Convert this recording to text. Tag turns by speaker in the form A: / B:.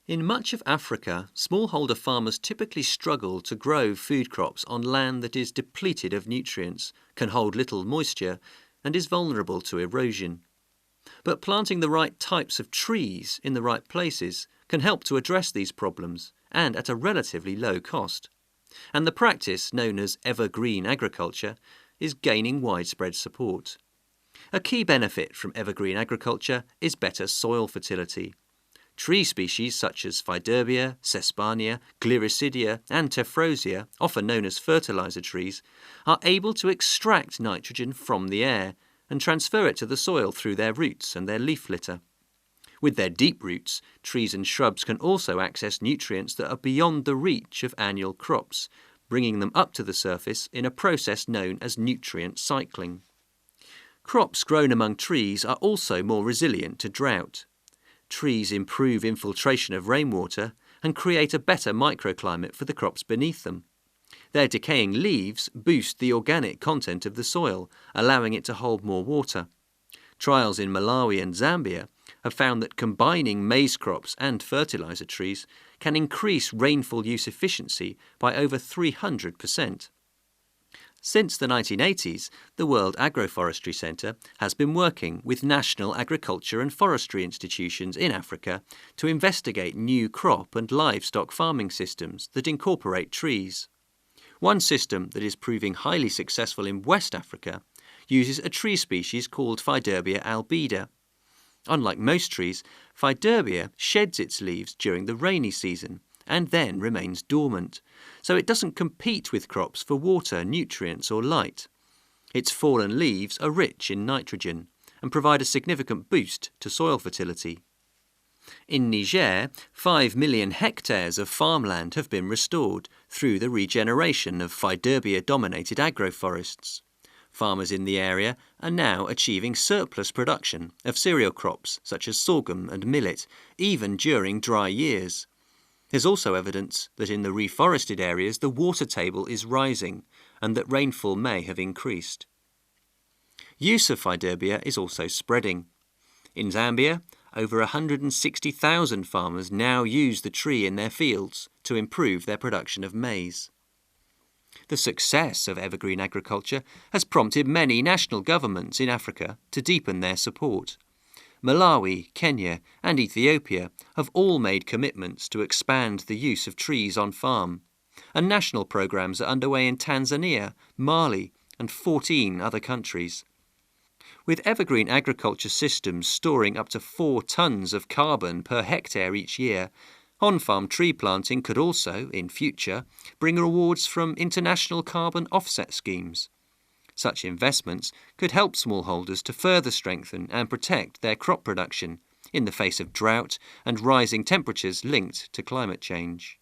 A: In much of Africa, smallholder farmers typically struggle to grow food crops on land that is depleted of nutrients, can hold little moisture, and is vulnerable to erosion. But planting the right types of trees in the right places can help to address these problems, and at a relatively low cost. And the practice, known as EverGreen Agriculture, is gaining widespread support. A key benefit from EverGreen Agriculture is better soil fertility. Tree species such as Faidherbia, Sesbania, Gliricidia and Tephrosia, often known as fertiliser trees, are able to extract nitrogen from the air and transfer it to the soil through their roots and their leaf litter. With their deep roots, trees and shrubs can also access nutrients that are beyond the reach of annual crops, bringing them up to the surface in a process known as nutrient cycling. Crops grown among trees are also more resilient to drought. Trees improve infiltration of rainwater and create a better microclimate for the crops beneath them. Their decaying leaves boost the organic content of the soil, allowing it to hold more water. Trials in Malawi and Zambia have found that combining maize crops and fertiliser trees can increase rainfall use efficiency by over 300%. Since the 1980s, the World Agroforestry Centre has been working with national agriculture and forestry institutions in Africa to investigate new crop and livestock farming systems that incorporate trees. One system that is proving highly successful in West Africa uses a tree species called Faidherbia albida. Unlike most trees, Faidherbia sheds its leaves during the rainy season and then remains dormant, so it doesn't compete with crops for water, nutrients or light. Its fallen leaves are rich in nitrogen and provide a significant boost to soil fertility. In Niger, 5 million hectares of farmland have been restored through the regeneration of Faidherbia-dominated agroforests. Farmers in the area are now achieving surplus production of cereal crops such as sorghum and millet, even during dry years. There's also evidence that in the reforested areas the water table is rising and that rainfall may have increased. Use of Faidherbia is also spreading. In Zambia, over 160,000 farmers now use the tree in their fields to improve their production of maize. The success of evergreen agriculture has prompted many national governments in Africa to deepen their support. Malawi, Kenya and Ethiopia have all made commitments to expand the use of trees on farm, and national programs are underway in Tanzania, Mali and 14 other countries. With evergreen agriculture systems storing up to 4 tonnes of carbon per hectare each year, on-farm tree planting could also, in future, bring rewards from international carbon offset schemes. Such investments could help smallholders to further strengthen and protect their crop production in the face of drought and rising temperatures linked to climate change.